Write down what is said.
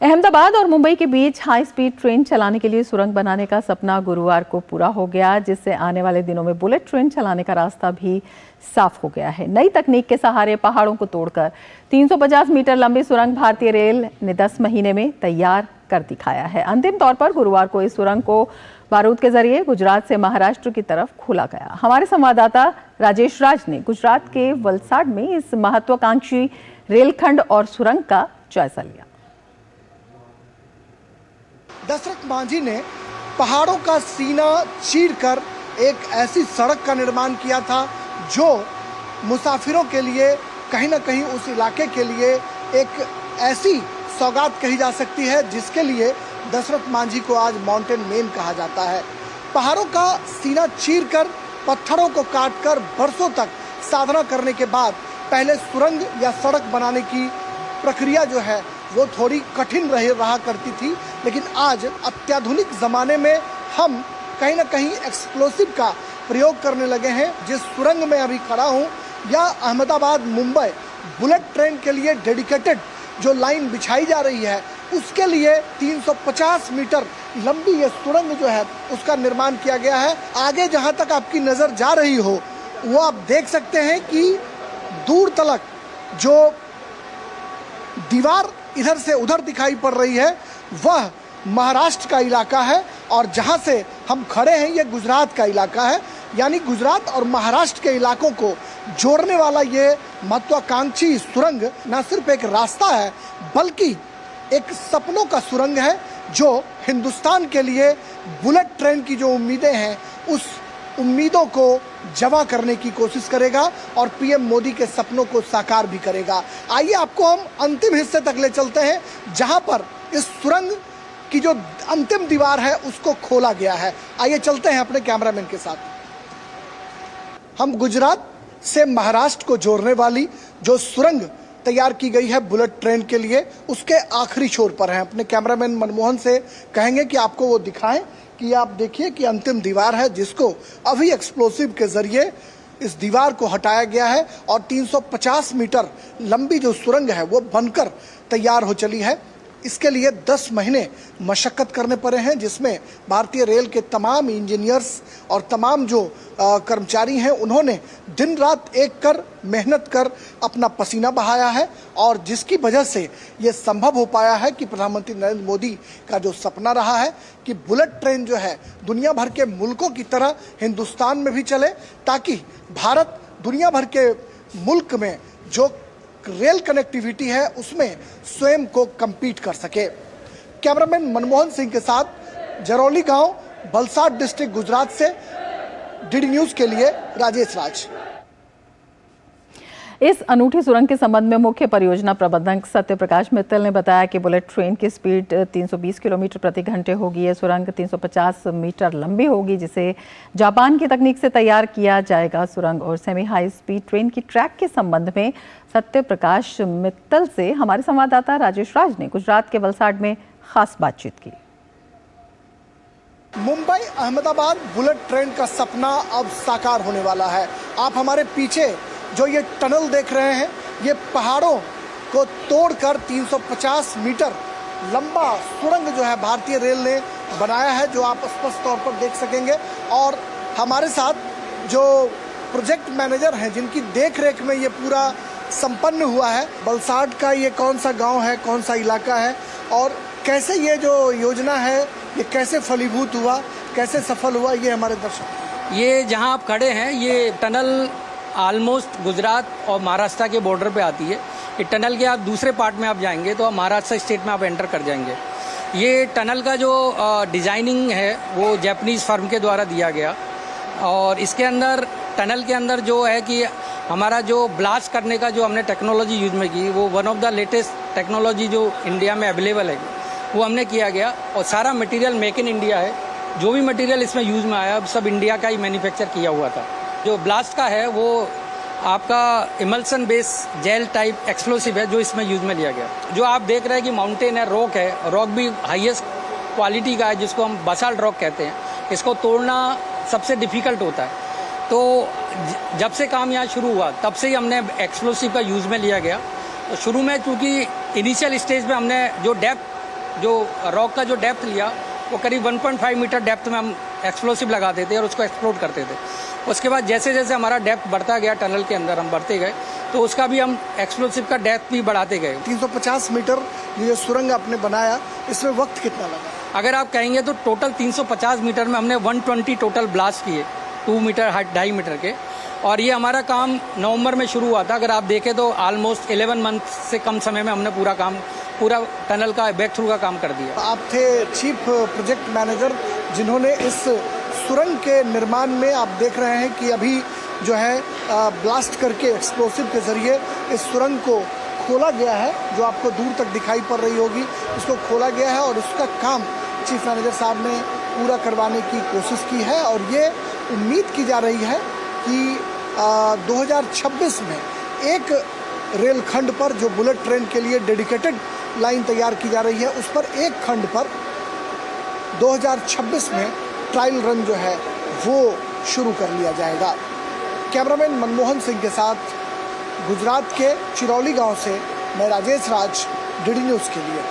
अहमदाबाद और मुंबई के बीच high speed train चलाने के लिए सुरंग बनाने का सपना गुरुवार को पूरा हो गया, जिससे आने वाले दिनों में बुलेट ट्रेन चलाने का रास्ता भी साफ हो गया है। नई तकनीक के सहारे पहाड़ों को तोड़कर 350 मीटर लंबी सुरंग भारतीय रेल ने 10 महीने में तैयार कर दिखाया है। अंतिम तौर पर गुरुवार को इस सुरंग को बारूद के जरिए गुजरात से महाराष्ट्र की तरफ खोला गया। हमारे संवाददाता राजेश राज ने गुजरात के वलसाड में इस महत्वाकांक्षी रेलखंड और सुरंग का जायजा लिया। दशरथ मांझी ने पहाड़ों का सीना चीरकर एक ऐसी सड़क का निर्माण किया था जो मुसाफिरों के लिए कहीं ना कहीं उस इलाके के लिए एक ऐसी सौगात कही जा सकती है जिसके लिए दशरथ मांझी को आज माउंटेन मैन कहा जाता है। पहाड़ों का सीना चीरकर पत्थरों को काटकर बरसों तक साधना करने के बाद पहले सुरंग या सड़क बनाने की प्रक्रिया जो है वो थोड़ी कठिन रहा करती थी, लेकिन आज अत्याधुनिक ज़माने में हम कहीं ना कहीं एक्सप्लोसिव का प्रयोग करने लगे हैं। जिस सुरंग में अभी खड़ा हूँ या अहमदाबाद मुंबई बुलेट ट्रेन के लिए डेडिकेटेड जो लाइन बिछाई जा रही है उसके लिए 350 मीटर लंबी ये सुरंग जो है उसका निर्माण किया गया है। आगे जहाँ तक आपकी नज़र जा रही हो वो आप देख सकते हैं कि दूर तलक जो दीवार इधर से उधर दिखाई पड़ रही है वह महाराष्ट्र का इलाका है और जहां से हम खड़े हैं ये गुजरात का इलाका है। यानी गुजरात और महाराष्ट्र के इलाकों को जोड़ने वाला ये महत्वाकांक्षी सुरंग न सिर्फ एक रास्ता है बल्कि एक सपनों का सुरंग है जो हिंदुस्तान के लिए बुलेट ट्रेन की जो उम्मीदें हैं उस उम्मीदों को जमा करने की कोशिश करेगा और पीएम मोदी के सपनों को साकार भी करेगा। आइए आपको हम अंतिम हिस्से तक ले चलते हैं जहां पर इस सुरंग की जो अंतिम दीवार है उसको खोला गया है। आइए चलते हैं अपने कैमरामैन के साथ। हम गुजरात से महाराष्ट्र को जोड़ने वाली जो सुरंग तैयार की गई है बुलेट ट्रेन के लिए उसके आखिरी छोर पर हैं। अपने कैमरामैन मनमोहन से कहेंगे कि आपको वो दिखाएं कि आप देखिए कि अंतिम दीवार है जिसको अभी एक्सप्लोसिव के जरिए इस दीवार को हटाया गया है और 350 मीटर लंबी जो सुरंग है वो बनकर तैयार हो चली है। इसके लिए 10 महीने मशक्कत करने पड़े हैं जिसमें भारतीय रेल के तमाम इंजीनियर्स और तमाम जो कर्मचारी हैं उन्होंने दिन रात एक कर मेहनत कर अपना पसीना बहाया है और जिसकी वजह से ये संभव हो पाया है कि प्रधानमंत्री नरेंद्र मोदी का जो सपना रहा है कि बुलेट ट्रेन जो है दुनिया भर के मुल्कों की तरह हिंदुस्तान में भी चले ताकि भारत दुनिया भर के मुल्क में जो रेल कनेक्टिविटी है उसमें स्वयं को compete कर सके। कैमरामैन मनमोहन सिंह के साथ जरौली गांव वलसाड डिस्ट्रिक्ट गुजरात से डीडी न्यूज के लिए राजेश राज। इस अनूठी सुरंग के संबंध में मुख्य परियोजना प्रबंधक सत्य प्रकाश मित्तल ने बताया कि बुलेट ट्रेन की स्पीड 320 किलोमीटर प्रति घंटे होगी। यह सुरंग 350 मीटर लंबी होगी जिसे जापान की तकनीक से तैयार किया जाएगा। सुरंग और सेमी हाई स्पीड ट्रेन की ट्रैक के संबंध में सत्य प्रकाश मित्तल से हमारे संवाददाता राजेश राज ने गुजरात के वलसाड में खास बातचीत की। मुंबई अहमदाबाद बुलेट ट्रेन का सपना अब साकार होने वाला है। आप हमारे पीछे जो ये टनल देख रहे हैं ये पहाड़ों को तोड़कर 350 मीटर लंबा सुरंग जो है भारतीय रेल ने बनाया है जो आप स्पष्ट तौर पर देख सकेंगे। और हमारे साथ जो प्रोजेक्ट मैनेजर हैं जिनकी देखरेख में ये पूरा संपन्न हुआ है। वलसाड का ये कौन सा गांव है, कौन सा इलाका है और कैसे ये जो योजना है ये कैसे फलीभूत हुआ, कैसे सफल हुआ, ये हमारे दर्शक। ये जहां आप खड़े हैं ये टनल ऑलमोस्ट गुजरात और महाराष्ट्र के बॉर्डर पे आती है। ये टनल के आप दूसरे पार्ट में आप जाएंगे तो महाराष्ट्र स्टेट में आप एंटर कर जाएंगे। ये टनल का जो डिज़ाइनिंग है वो जापानीज़ फर्म के द्वारा दिया गया और इसके अंदर टनल के अंदर जो है कि हमारा जो ब्लास्ट करने का जो हमने टेक्नोलॉजी यूज में की वो one of the latest technology जो इंडिया में अवेलेबल है वो हमने किया गया और सारा मटेरियल मेक इन इंडिया है। जो भी मटेरियल इसमें यूज़ में आया सब इंडिया का ही मैन्युफैक्चर किया हुआ था। जो ब्लास्ट का है वो आपका emulsion base gel type explosive है जो इसमें यूज में लिया गया। जो आप देख रहे हैं कि माउंटेन है, रॉक भी हाईएस्ट क्वालिटी का है जिसको हम बसाल्ट रॉक कहते हैं। इसको तोड़ना सबसे डिफिकल्ट होता है। तो जब से काम यहाँ शुरू हुआ तब से ही हमने एक्सप्लोसिव का यूज में लिया गया। तो शुरू में चूँकि इनिशियल स्टेज पे हमने जो डेप्थ जो रॉक का जो डेप्थ लिया वो करीब 1.5 मीटर डेप्थ में हम एक्सप्लोसिव लगाते थे और उसको एक्सप्लोड करते थे। उसके बाद जैसे जैसे हमारा डेप्थ बढ़ता गया टनल के अंदर हम बढ़ते गए तो उसका भी हम एक्सप्लोसिव का डेप्थ भी बढ़ाते गए। 350 मीटर ये सुरंग आपने बनाया, इसमें वक्त कितना लगा? अगर आप कहेंगे तो टोटल 350 मीटर में हमने 120 टोटल ब्लास्ट किए, 2 मीटर हाइट 2.5 मीटर के। और ये हमारा काम नवंबर में शुरू हुआ था। अगर आप देखें तो ऑलमोस्ट 11 मंथ से कम समय में हमने पूरा टनल का बैक थ्रू का काम कर दिया। आप थे चीफ प्रोजेक्ट मैनेजर जिन्होंने इस सुरंग के निर्माण में, आप देख रहे हैं कि अभी जो है ब्लास्ट करके एक्सप्लोसिव के जरिए इस सुरंग को खोला गया है, जो आपको दूर तक दिखाई पड़ रही होगी। इसको खोला गया है और उसका काम चीफ मैनेजर साहब ने पूरा करवाने की कोशिश की है। और ये उम्मीद की जा रही है कि 2026 में एक रेलखंड पर जो बुलेट ट्रेन के लिए डेडिकेटेड लाइन तैयार की जा रही है, उस पर एक खंड पर 2026 में ट्रायल रन जो है वो शुरू कर लिया जाएगा। कैमरामैन मनमोहन सिंह के साथ गुजरात के चिरौली गांव से मैं राजेश राज, डीडी न्यूज़ के लिए।